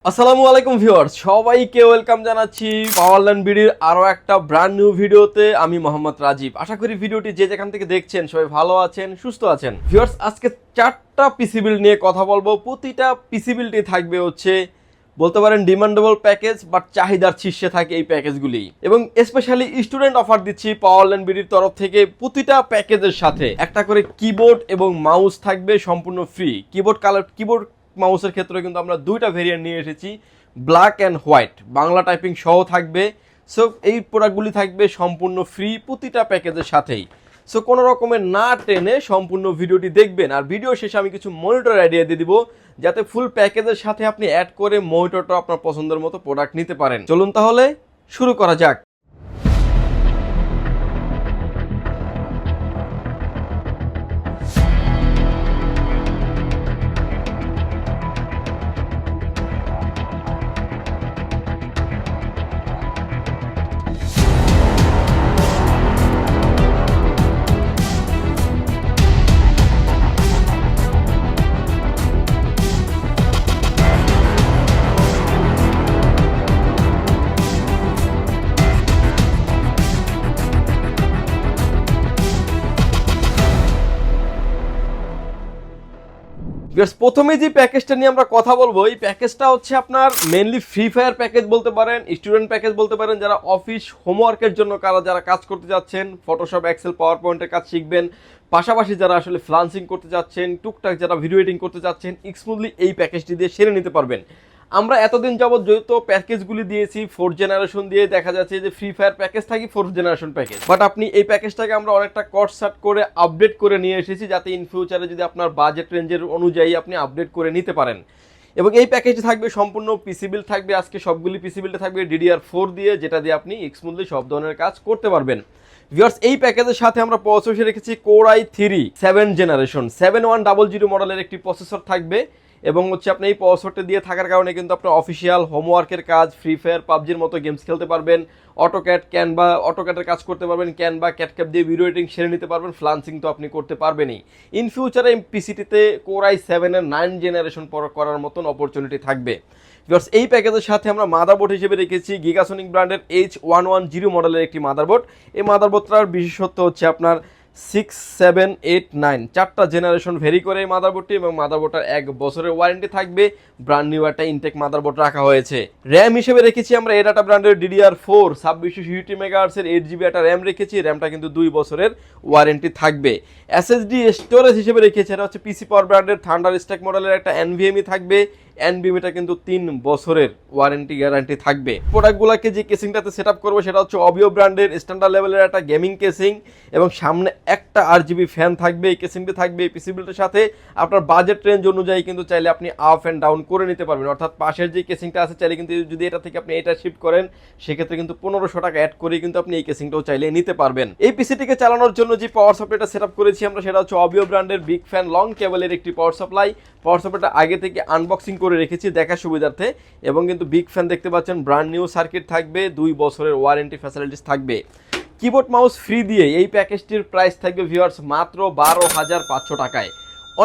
আসসালামু আলাইকুম ভিউয়ার্স, সবাইকে ওয়েলকাম জানাচ্ছি পাওয়ারল্যান্ড বিডির আরো একটা ব্র্যান্ড নিউ ভিডিওতে। আমি মোহাম্মদ রাজীব। আশা করি ভিডিওটি যে যেখান থেকে দেখছেন সবাই ভালো আছেন, সুস্থ আছেন। ভিউয়ার্স, আজকে 4টা পিসি বিল্ড নিয়ে কথা বলবো। প্রতিটা পিসি বিল্ডই থাকবে হচ্ছে বলতে পারেন ডিমান্ডেবল প্যাকেজ, বাট চাহিদার শীর্ষে থাকে এই প্যাকেজগুলি। এবং স্পেশালি স্টুডেন্ট অফার দিচ্ছি পাওয়ারল্যান্ড বিডির তরফ থেকে। প্রতিটা প্যাকেজের সাথে একটা করে কিবোর্ড এবং মাউস থাকবে সম্পূর্ণ ফ্রি। কিবোর্ড মাউসের ক্ষেত্রে কিন্তু আমরা দুইটা ভেরিয়েন্ট নিয়ে এসেছি, black and white, Bangla typing সহ থাকবে। সো এই প্রোডাক্টগুলি থাকবে সম্পূর্ণ ফ্রি প্রতিটা প্যাকেজের সাথেই। সো কোনো রকমের না টেনে সম্পূর্ণ ভিডিওটি দেখবেন। আর ভিডিও শেষে আমি কিছু মনিটর আইডিয়া দিয়ে দিব, যাতে ফুল প্যাকেজের সাথে আপনি অ্যাড করে মনিটরটা আপনার পছন্দের মতো প্রোডাক্ট নিতে পারেন। চলুন তাহলে শুরু করা যাক। প্রথমে যে প্যাকেজটা নিয়ে আমরা কথা বলবো, এই প্যাকেজটা হচ্ছে আপনার মেইনলি ফ্রি ফায়ার প্যাকেজ বলতে পারেন, স্টুডেন্ট প্যাকেজ বলতে পারেন। যারা অফিস হোমওয়ার্কের জন্য যারা কাজ করতে যাচ্ছেন, ফটোশপ, এক্সেল, পাওয়ার পয়েন্টের কাজ শিখবেন, পাশাপাশি যারা আসলে ফ্রিল্যান্সিং করতে যাচ্ছেন, টুকটাক যারা ভিডিও এডিটিং করতে যাচ্ছেন, স্মুথলি এই প্যাকেজটি দিয়ে সেরে নিতে পারবেন। আমরা এতদিন যাবৎ যেহেতু প্যাকেজগুলি দিয়েছি 4th জেনারেশন দিয়ে, দেখা যাচ্ছে যে ফ্রি ফায়ার প্যাকেজ থাকি 4th জেনারেশন প্যাকেজ। বাট আপনি এই প্যাকেজটাকে আমরা অনেকটা কটসাট করে আপডেট করে নিয়ে এসেছি, যাতে ইন ফিউচারে যদি আপনার বাজেট রেঞ্জের অনুযায়ী আপনি আপডেট করে নিতে পারেন। এবং এই প্যাকেজে থাকবে সম্পূর্ণ পিসি বিল্ড থাকবে। আজকে সবগুলি পিসি বিল্ডে থাকবে DDR4 দিয়ে, যেটা দিয়ে আপনি স্মুথলি সব ধরনের কাজ করতে পারবেন। ভিউয়ার্স, এই প্যাকেজের সাথে আমরা প্রসেসর রেখেছি Core i3 7th জেনারেশন 7100 মডেলের একটি প্রসেসর থাকবে। এবং হচ্ছে আপনি এই প্রসেসরটা দিয়ে থাকার কারণে কিন্তু আপনার অফিসিয়াল হোমওয়ার্কের কাজ, ফ্রি ফায়ার, পাবজির মতো গেমস খেলতে পারবেন, অটোক্যাটের কাজ করতে পারবেন, ক্যানভা, ক্যাটক্যাপ দিয়ে ভিডিও এডিটিং সেরে নিতে পারবেন, ফ্রিল্যান্সিং তো আপনি করতে পারবেনই। ইন ফিউচারে এই পিসিটিতে Core i7 এর 9th জেনারেশন করার মতন অপরচুনিটি থাকবে। ভিউয়ার্স, এই প্যাকেজের সাথে আমরা মাদারবোর্ড হিসেবে রেখেছি গিগাসনিক ব্র্যান্ডের H110 মডেলের একটি মাদারবোর্ড। এই মাদারবোর্ডটার বিশেষত্ব হচ্ছে আপনার 6, 7, 8, 9 4টা জেনারেশন ভেরি করে এই মাদারবোর্ডটি, এবং মাদারবোর্ডটার 1 বছরের ওয়ারেন্টি থাকবে। ব্র্যান্ড নিউ একটা ইনটেক মাদারবোর্ড রাখা হয়েছে। র্যাম হিসেবে রেখেছি আমরা এডাটা ব্র্যান্ডের DDR4 2660 মেগাহার্টজের 8GB একটা র্যাম রেখেছি। র্যামটা কিন্তু 2 বছরের ওয়ারেন্টি থাকবে। SSD স্টোরেজ হিসেবে রেখেছি, এটা হচ্ছে পিসি পাওয়ার ব্র্যান্ডের থান্ডারস্ট্যাক মডেলের একটা NVMe থাকবে। NVMeটা কিন্তু 3 বছরের ওয়ারেন্টি গ্যারান্টি থাকবে। প্রোডাক্টগুলোকে যে কেসিংটাতে সেট আপ করবো সেটা হচ্ছে অবিও ব্র্যান্ডের স্ট্যান্ডার্ড লেভেলের একটা গেমিং কেসিং, এবং সামনে একটা RGB ফ্যান থাকবে। এই কেসিংটি থাকবে এই পিসি বিল্ডের সাথে। আপনার বাজেট রেঞ্জ অনুযায়ী কিন্তু চাইলে আপনি আপ অ্যান্ড ডাউন করে নিতে পারবেন। অর্থাৎ পাশের যে কেসিংটা আছে, চাইলে কিন্তু যদি এটা থেকে আপনি এটা শিফট করেন, সেক্ষেত্রে কিন্তু 1500 টাকা অ্যাড করে কিন্তু আপনি এই কেসিংটাও চাইলে নিতে পারবেন। এই পিসিটিকে চালানোর জন্য যে পাওয়ার সাপ্লাইটা সেট আপ করেছি আমরা, সেটা হচ্ছে অবিও ব্র্যান্ডের বিগ ফ্যান লং কেবলের একটি পাওয়ার সাপ্লাই। পাওয়ার সাপ্লাইটা আগে থেকে আনবক্সিং করে রেখেছি দেখার সুবিধার্থে। এবং কিন্তু বিগ ফ্যান দেখতে পাচ্ছেন, ব্র্যান্ড নিউ সার্কিট থাকবে, 2 বছরের ওয়ারেন্টি ফ্যাসিলিটিস থাকবে। কিবোর্ড মাউস ফ্রি দিয়ে এই প্যাকেজটির প্রাইস থাকবে ভিউয়ার্স মাত্র 12,500 টাকায়।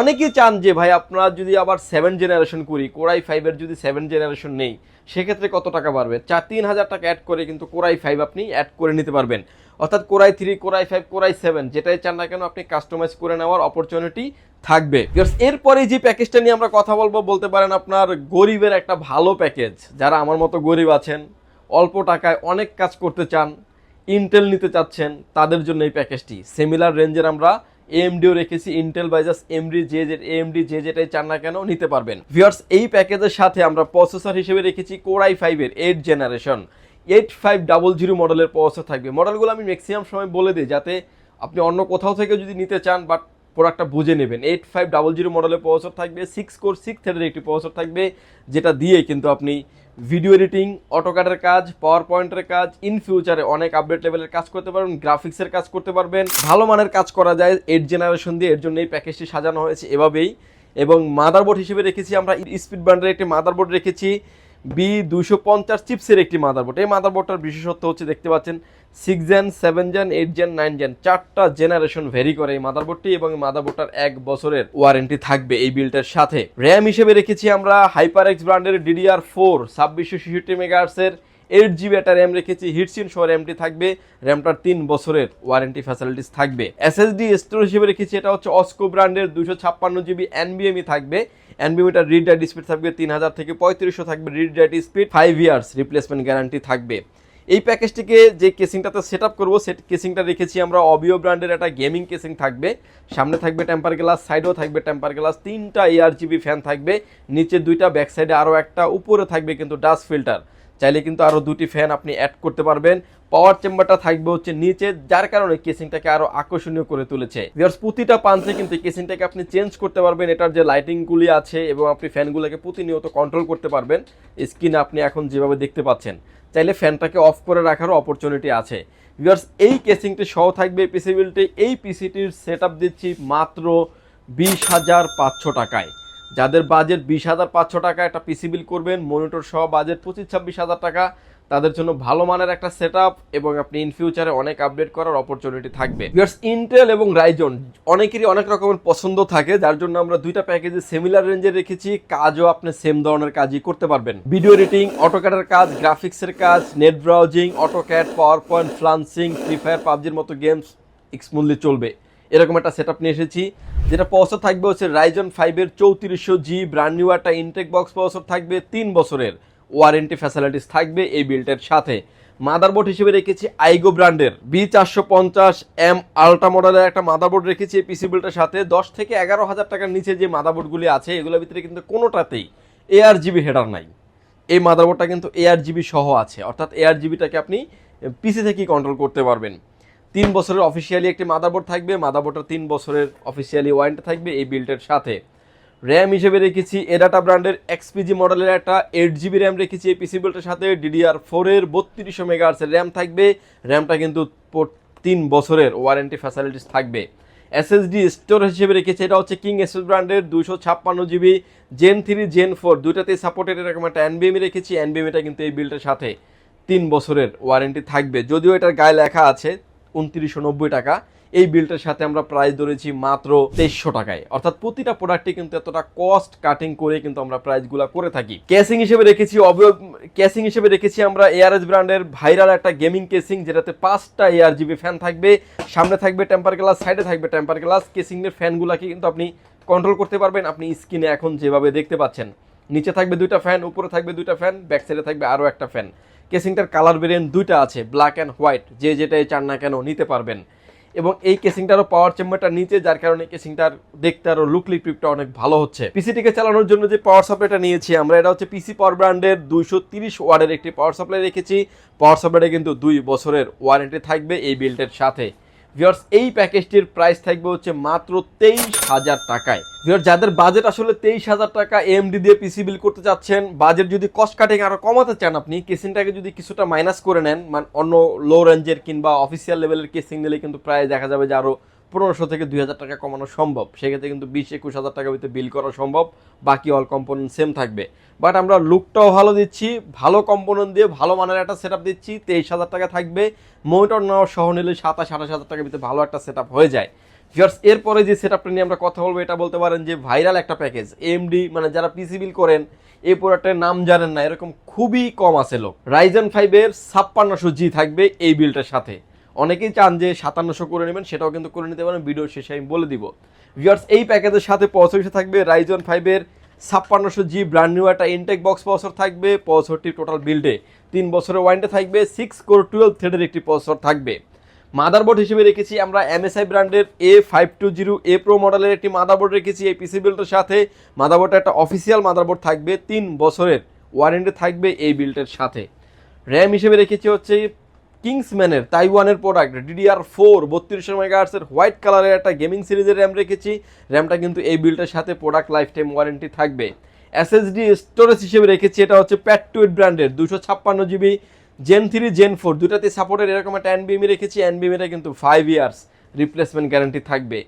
অনেকেই চান যে ভাই আপনারা যদি আবার 7th জেনারেশন করি, Core i5 এর যদি 7th জেনারেশন নেই, সেক্ষেত্রে কত টাকা বাড়বে? 3,000 টাকা অ্যাড করে কিন্তু Core i5 আপনি অ্যাড করে নিতে পারবেন। অর্থাৎ Core i3, Core i5, Core i7 যেটাই চান না কেন আপনি কাস্টমাইজ করে নেওয়ার অপরচুনিটি থাকবে। এরপরে যে প্যাকেজটা নিয়ে আমরা কথা বলতে পারেন আপনার গরিবের একটা ভালো প্যাকেজ। যারা আমার মতো গরিব আছেন, অল্প টাকায় অনেক কাজ করতে চান, ইন্টেল নিতে চাচ্ছেন, তাদের জন্য এই প্যাকেজটি। সিমিলার রেঞ্জের আমরা AMDও রেখেছি, ইন্টেল বাইজাস AMD যে যেটাই চান না কেন নিতে পারবেন। ভিউয়ার্স, এই প্যাকেজের সাথে আমরা প্রসেসর হিসেবে রেখেছি Core i5 এর 8th জেনারেশন 8500 মডেলের প্রসেসর থাকবে। মডেলগুলো আমি ম্যাক্সিমাম সময় বলে দিই, যাতে আপনি অন্য কোথাও থেকে যদি নিতে চান বাট প্রোডাক্টটা বুঝে নেবেন। 8500 মডেলের প্রসেসর থাকবে, 6 কোর 6 থ্রেডের একটি প্রসেসর থাকবে, যেটা দিয়ে কিন্তু আপনি ভিডিও এডিটিং, অটোক্যাডের কাজ, পাওয়ার পয়েন্টের কাজ, ইন ফিউচারে অনেক আপডেট লেভেলের কাজ করতে পারবেন, গ্রাফিক্সের কাজ করতে পারবেন, ভালো মানের কাজ করা যায় 8th জেনারেশন দিয়ে। এর জন্য এই প্যাকেজটি সাজানো হয়েছে এভাবেই। এবং মাদারবোর্ড হিসেবে রেখেছি আমরা স্পিড ব্র্যান্ডের একটি মাদারবোর্ড রেখেছি। B250 চিপসের একটি মাদারবোর্ড। এই মাদারবোর্ডটার বিশেষত্ব হচ্ছে দেখতে পাচ্ছেন 6 জেন 7 জেন 8 জেন 9 জেন 4টা জেনারেশন ভেরি করে এই মাদারবোর্ডটি, এবং এই মাদারবোর্ডটার 1 বছরের ওয়ারেন্টি থাকবে এই বিল্ডের সাথে। র্যাম হিসেবে রেখেছি আমরা HyperX ব্র্যান্ডের DDR4 2666 মেগাহার্টজের 8GB একটা র্যাম রেখেছি, হিটসিন সহ র্যামটি থাকবে, র্যামটার 3 বছরের ওয়ারেন্টি ফ্যাসিলিটিস থাকবে। SSD স্টোরেজ হিসেবে রেখেছি এটা হচ্ছে অস্কো ব্র্যান্ডের 256GB NVMe থাকবে, NVMeটার রিড রাইট স্পিড থাকবে 3000 থেকে 3500 থাকবে read write speed, 5 years replacement guarantee থাকবে। এই প্যাকেজটিকে যে কেসিংটাতে সেট আপ করবো সেট কেসিংটা রেখেছি আমরা অবিও ব্র্যান্ডের একটা গেমিং কেসিং থাকবে, সামনে থাকবে টেম্পার গ্লাস, সাইডেও থাকবে টেম্পার গ্লাস, 3টা ARGB ফ্যান থাকবে, নিচে 2টা, ব্যাক সাইডে আরও একটা, উপরে থাকবে কিন্তু ডাস্ট ফিল্টার, চাইলে কিন্তু আরও 2টি ফ্যান আপনি অ্যাড করতে পারবেন। পাওয়ার চেম্বারটা থাকবে হচ্ছে নিচে, যার কারণে কেসিংটাকে আরো আকর্ষণীয় করে তুলেছে। ভিউয়ার্স প্রতিটা পাঞ্চে কিন্তু কেসিংটাকে আপনি চেঞ্জ করতে পারবেন, এটার যে লাইটিংগুলি আছে এবং আপনি ফ্যানগুলোকে প্রতিনিয়ত কন্ট্রোল করতে পারবেন। স্ক্রিনে আপনি এখন যেভাবে দেখতে পাচ্ছেন, চাইলে ফ্যানটাকে অফ করে রাখারও অপরচুনিটি আছে। ভিউয়ার্স এই কেসিংটি সহ থাকবে পিসি বিল্ডে। এই পিসিটির সেট আপ দিচ্ছি মাত্র 20,500 টাকায়। যাদের বাজেট 20,500 টাকা একটা পিসি বিল করবেন, মনিটর সহ বাজেট 25-26 টাকা, তাদের জন্য ভালো মানের একটা সেটআপ এবং আপনি ইন ফিউচারে অনেক আপডেট করার অপরচুনিটি থাকবে। ভিউয়ার্স ইন্টেল এবং রাইজন অনেকেরই অনেক রকমের পছন্দ থাকে, যার জন্য আমরা দুইটা প্যাকেজে সিমিলার রেঞ্জে রেখেছি, কাজও আপনি সেম ধরনের কাজই করতে পারবেন। ভিডিও এডিটিং, অটোক্যাডের কাজ, গ্রাফিক্সের কাজ, net browsing, AutoCAD, power point, freelancing, Free Fire, পাবজির মতো গেমস স্মুথলি চলবে, এরকম একটা সেটআপ নিয়ে এসেছি। যেটা প্রসেসর থাকবে হচ্ছে রাইজন 5-এর 3400G ব্র্যান্ড নিউ একটা ইনটেক বক্স প্রসেসর থাকবে, 3 বছরের ওয়ারেন্টি ফ্যাসিলিটিস থাকবে এই বিল্ডের সাথে। মাদারবোর্ড হিসেবে রেখেছি আইগো ব্র্যান্ডের B450M আলট্রা মডেলের একটা মাদারবোর্ড রেখেছি এই পিসি বিল্ডের সাথে। 10 থেকে 11,000 টাকার নিচে যে মাদারবোর্ডগুলি আছে এগুলোর ভিতরে কিন্তু কোনোটাতেই ARGB হেডার নাই। এই মাদারবোর্ডটা কিন্তু ARGB সহ আছে, অর্থাৎ ARGBটাকে আপনি পিসি থেকেই কন্ট্রোল করতে পারবেন। 3 বছরের অফিসিয়ালি একটি মাদারবোর্ড থাকবে, মাদারবোর্ডটা 3 বছরের অফিসিয়ালি ওয়ারেন্টি থাকবে এই বিল্ডের সাথে। র্যাম হিসেবে রেখেছি এডাটা ব্র্যান্ডের XPG মডেলের একটা 8GB র্যাম রেখেছি এই পিসি বিল্ডের সাথে। DDR4-এর 3200 মেগাহার্টজের র্যাম থাকবে, র্যামটা কিন্তু 3 বছরের ওয়ারেন্টি ফ্যাসিলিটিস থাকবে। SSD স্টোরেজ হিসেবে রেখেছি এটা হচ্ছে কিং এসএস ব্র্যান্ডের 256GB Gen 3 Gen 4 দুইটাতেই সাপোর্টেড এরকম একটা NVMe রেখেছি। NVMeটা কিন্তু এই বিল্ডের সাথে 3 বছরের ওয়ারেন্টি থাকবে, যদিও এটার গায়ে লেখা আছে 2990 টাকা। এই বিলটার সাথে আমরা প্রাইস ধরেছি মাত্র 2300 টাকায়, অর্থাৎ প্রতিটা প্রোডাক্টে কিন্তু এতটা কস্ট কাটিং করে কিন্তু আমরা প্রাইসগুলো করে থাকি। কেসিং হিসেবে রেখেছি আমরা ARS ব্র্যান্ডের ভাইরাল একটা গেমিং কেসিং, যেটাতে 5টা ARGB ফ্যান থাকবে, সামনে থাকবে টেম্পার গ্লাস, সাইডে থাকবে টেম্পার গ্লাস। কেসিংয়ের ফ্যানগুলোকে কিন্তু আপনি কন্ট্রোল করতে পারবেন, আপনি স্ক্রিনে এখন যেভাবে দেখতে পাচ্ছেন। নিচে থাকবে 2টা ফ্যান, উপরে থাকবে 2টা ফ্যান, ব্যাক সাইডে থাকবে আরও একটা ফ্যান। কেসিংটার কালার ভেরিয়েন্ট 2টা আছে, ব্ল্যাক অ্যান্ড হোয়াইট, যে যেটাই চান না কেন নিতে পারবেন। এবং এই কেসিংটারও পাওয়ার চেম্বারটা নিচে, যার কারণে কেসিংটার দেখতে আরো লুক লিকটা অনেক ভালো হচ্ছে। পিসিটিকে চালানোর জন্য যে পাওয়ার সাপ্লাইটা নিয়েছি আমরা, এটা হচ্ছে পিসি পাওয়ার ব্র্যান্ডের 230 ওয়াটের একটি পাওয়ার সাপ্লাই রেখেছি। পাওয়ার সাপ্লাইটা কিন্তু 2 বছরের ওয়ারেন্টি থাকবে এই বিল্ডের সাথে। ভিউয়ার্স এই প্যাকেজটির প্রাইস থাকবে হচ্ছে মাত্র 23,000 টাকায়। ভিউয়ার্স যাদের বাজেট আসলে 23,000 টাকা AMD দিয়ে পিসি বিল করতে চাচ্ছেন, বাজেট যদি কস্ট কাটিং আরো কমাতে চান, আপনি কেসিংটাকে যদি কিছুটা মাইনাস করে নেন, মানে অন্য লো রেঞ্জের কিংবা অফিসিয়াল লেভেলের কেসিং নিলে কিন্তু প্রায় দেখা যাবে যে আরো 1500 থেকে 2000 টাকা কমানো সম্ভব। সেক্ষেত্রে কিন্তু 20-21 হাজার টাকার ভিতরে বিল করা সম্ভব, বাকি অল কম্পোনেন্ট সেম থাকবে। বাট আমরা লুকটাও ভালো দিচ্ছি, ভালো কম্পোনেন্ট দিয়ে ভালো মানের একটা সেটআপ দিচ্ছি। 23,000 টাকা থাকবে, মনিটর নেওয়া সহ নিলে 27-28 হাজার টাকার ভিতরে ভালো একটা সেটআপ হয়ে যায়। ভিউয়ার্স এরপরে যে সেটআপটা নিয়ে আমরা কথা বলবো, এটা বলতে পারেন যে ভাইরাল একটা প্যাকেজ। AMD মানে যারা পিসি বিল করেন, এই প্রোডাক্টের নাম জানেন না এরকম খুবই কম আছে লোক। Ryzen 5-এর 5600G থাকবে এই বিলটার সাথে। অনেকেই চান যে 5700 করে নেবেন, সেটাও কিন্তু করে নিতে পারেন, ভিডিও শেষে আমি বলে দিব। ভিউয়ার্স এই প্যাকেজের সাথে প্রসেসর থাকবে Ryzen 5-এর 5600G ব্র্যান্ড নিউ একটা ইনটেক বক্স প্রসেসর থাকবে। প্রসেসরটি টোটাল বিল্ডে 3 বছরের ওয়ারেন্টি থাকবে। 6 কোর 12 থ্রেডের একটি প্রসেসর থাকবে। মাদারবোর্ড হিসেবে রেখেছি আমরা MSI ব্র্যান্ডের A520A Pro মডেলের একটি মাদারবোর্ড রেখেছি এই পিসি বিল্ডের সাথে। মাদারবোর্ডটা একটা অফিসিয়াল মাদারবোর্ড থাকবে, 3 বছরের ওয়ারেন্টি থাকবে এই বিল্ডের সাথে। র্যাম হিসেবে রেখেছি হচ্ছে কিংসম্যানের তাইওয়ানের প্রোডাক্ট DDR4 3200 মেগাহার্টজের হোয়াইট কালারের একটা গেমিং সিরিজের র্যাম রেখেছি। র্যামটা কিন্তু এই বিল্ডের সাথে প্রোডাক্ট লাইফ টাইম ওয়ারেন্টি থাকবে। SSD স্টোরেজ হিসেবে রেখেছি এটা হচ্ছে প্যাট্টুইট ব্র্যান্ডের 256GB Gen 3 Gen 4 দুটাতে সাপোর্টেড এরকম একটা NVMe রেখেছি। NVMeটা কিন্তু 5 ইয়ার্স রিপ্লেসমেন্ট গ্যারান্টি থাকবে।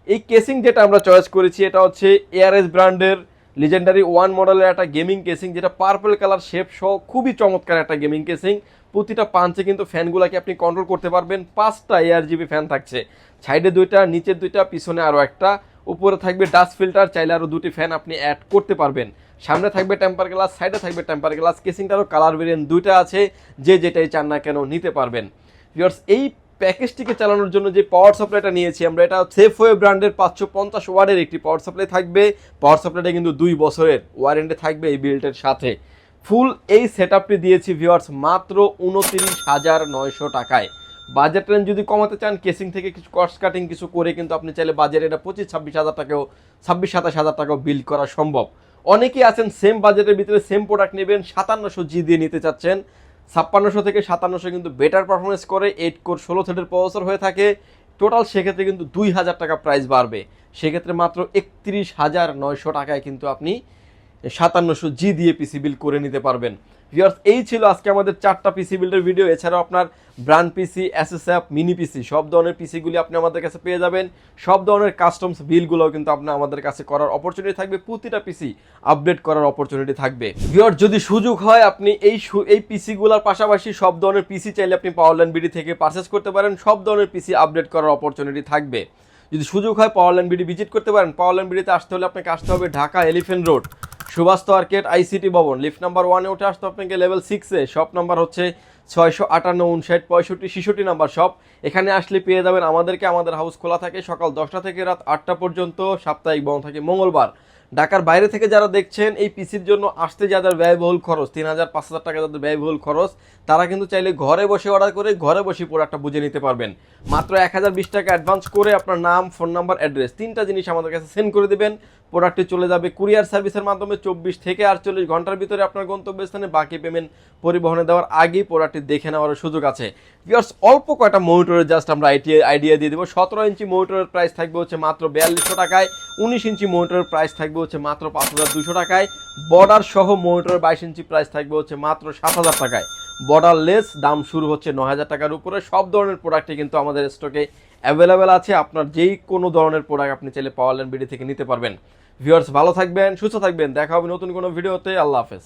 এই কেসিং যেটা আমরা চয়েস করেছি এটা হচ্ছে ARS ব্র্যান্ডের লিজেন্ডারি 1 মডেলের একটা গেমিং কেসিং, যেটা পার্পল কালার শেপ সহ খুবই চমৎকার একটা গেমিং কেসিং। প্রতিটা পাঞ্চে কিন্তু ফ্যানগুলোকে আপনি কন্ট্রোল করতে পারবেন। 5টা ARGB ফ্যান থাকছে, সাইডে 2টা, নিচের 2টা, পিছনে আরও একটা, উপরে থাকবে ডাস্ট ফিল্টার, চাইলে আরও 2টি ফ্যান আপনি অ্যাড করতে পারবেন। সামনে থাকবে টেম্পার গ্লাস, সাইডে থাকবে টেম্পার গ্লাস। কেসিংটারও কালার ভেরিয়েন্ট 2টা আছে, যে যেটাই চান না কেন নিতে পারবেন। ভিউয়ার্স, এই প্যাকেজটিকে চালানোর জন্য যে পাওয়ার সাপ্লাইটা নিয়েছি আমরা, এটা সেফওয়ে ব্র্যান্ডের 550 ওয়াটের একটি পাওয়ার সাপ্লাই থাকবে। পাওয়ার সাপ্লাইটা কিন্তু 2 বছরের ওয়ারেন্টি থাকবে এই বিল্টের সাথে। ফুল এই সেটআপটি দিয়েছি ভিউয়ার্স মাত্র 29,900 টাকায়। বাজেট রেঞ্জ যদি কমাতে চান, কেসিং থেকে কিছু কস্ট কাটিং কিছু করে কিন্তু আপনি চাইলে বাজারে এটা 25-26 হাজার টাকাও, 26-27 হাজার টাকাও বিল্ড করা সম্ভব। অনেকেই আছেন সেম বাজেটের ভিতরে সেম প্রোডাক্ট নেবেন, 5700G দিয়ে নিতে চাচ্ছেন। 5600 থেকে 5700 কিন্তু বেটার পারফরমেন্স করে, 8 কোর 16 থ্রেডের প্রসেসর হয়ে থাকে। টোটাল সেক্ষেত্রে কিন্তু 2000 টাকা প্রাইস বাড়বে। সেক্ষেত্রে মাত্র 31,900 টাকায় কিন্তু আপনি 5700G দিয়ে পিসি বিল্ড করে নিতে পারবেন। ভিউয়ার্স, এই ছিল আজকে আমাদের 4টা পিসি বিল্ডের ভিডিও। এছাড়াও আপনার ব্র্যান্ড পিসি, এসএসএফ, মিনি পিসি সব ধরনের পিসিগুলি আপনি আমাদের কাছে পেয়ে যাবেন। সব ধরনের কাস্টমস বিলগুলোও কিন্তু আপনি আমাদের কাছে করার অপরচুনিটি থাকবে। প্রতিটা পিসি আপডেট করার অপরচুনিটি থাকবে। ভিউয়ার্স, যদি সুযোগ হয় আপনি এই পিসিগুলোর পাশাপাশি সব ধরনের পিসি চাইলে আপনি পাওয়ারল্যান্ড বিডি থেকে পারচেস করতে পারেন। সব ধরনের পিসি আপডেট করার অপরচুনিটি থাকবে। যদি সুযোগ হয় পাওয়ারল্যান্ড বিডি ভিজিট করতে পারেন। পাওয়ারল্যান্ড বিডিতে আসতে হলে আপনাকে আসতে হবে Dhaka Elephant Road, Subhash Arcade, ICT Bhaban, lift number 1-এ উঠে আসতে আপনাকে লেভেল 6-এ। শপ নাম্বার হচ্ছে 658-59-65-66 নাম্বার শপ। এখানে আসলে পেয়ে যাবেন আমাদেরকে। আমাদের হাউস খোলা থাকে সকাল 10টা থেকে রাত 8টা পর্যন্ত, সাপ্তাহিক বন্ধ থাকে মঙ্গলবার। ঢাকার বাইরে থেকে যারা দেখছেন, এই পিসির জন্য আসতে যাদের ব্যয়বহুল খরচ 3000-5000 টাকা যাদের ব্যয়বহুল খরচ, তারা কিন্তু চাইলে ঘরে বসে অর্ডার করে ঘরে বসে প্রোডাক্টটা বুঝে নিতে পারবেন। মাত্র 1020 টাকা অ্যাডভান্স করে আপনার নাম, ফোন নাম্বার, অ্যাড্রেস 3টা জিনিস আমাদের কাছে সেন্ড করে দেবেন। প্রোডাক্টটি চলে যাবে কুরিয়ার সার্ভিসের মাধ্যমে 24 থেকে 48 ঘন্টার ভিতরে আপনার গন্তব্যস্থানে। বাকি পেমেন্ট পরিবহনে দেওয়ার আগেই প্রোডাক্টটি দেখে নেওয়ার সুযোগ আছে। ভিউয়ার্স, অল্প কয়টা মনিটরের জাস্ট আমরা আইডিয়া দিয়ে দেবো। 17 ইঞ্চি মনিটরের প্রাইস থাকবে হচ্ছে মাত্র 4200 টাকায়। 19 ইঞ্চি মনিটরের প্রাইস থাকবে হচ্ছে মাত্র 5200 টাকায়। বর্ডার সহ মনিটরের 22 ইঞ্চি প্রাইস থাকবে হচ্ছে মাত্র 7000 টাকায়। বর্ডার লেস দাম শুরু হচ্ছে 9000 টাকার উপরে। সব ধরনের প্রোডাক্টই কিন্তু আমাদের স্টকে অ্যাভেলেবেল আছে। আপনার যেই কোনো ধরনের প্রোডাক্ট আপনি চাইলে পাওয়ারল্যান্ড বিডি থেকে নিতে পারবেন। ভিউয়ার্স, ভালো থাকবেন, সুস্থ থাকবেন। দেখা হবে নতুন কোনো ভিডিওতে। আল্লাহ হাফেজ।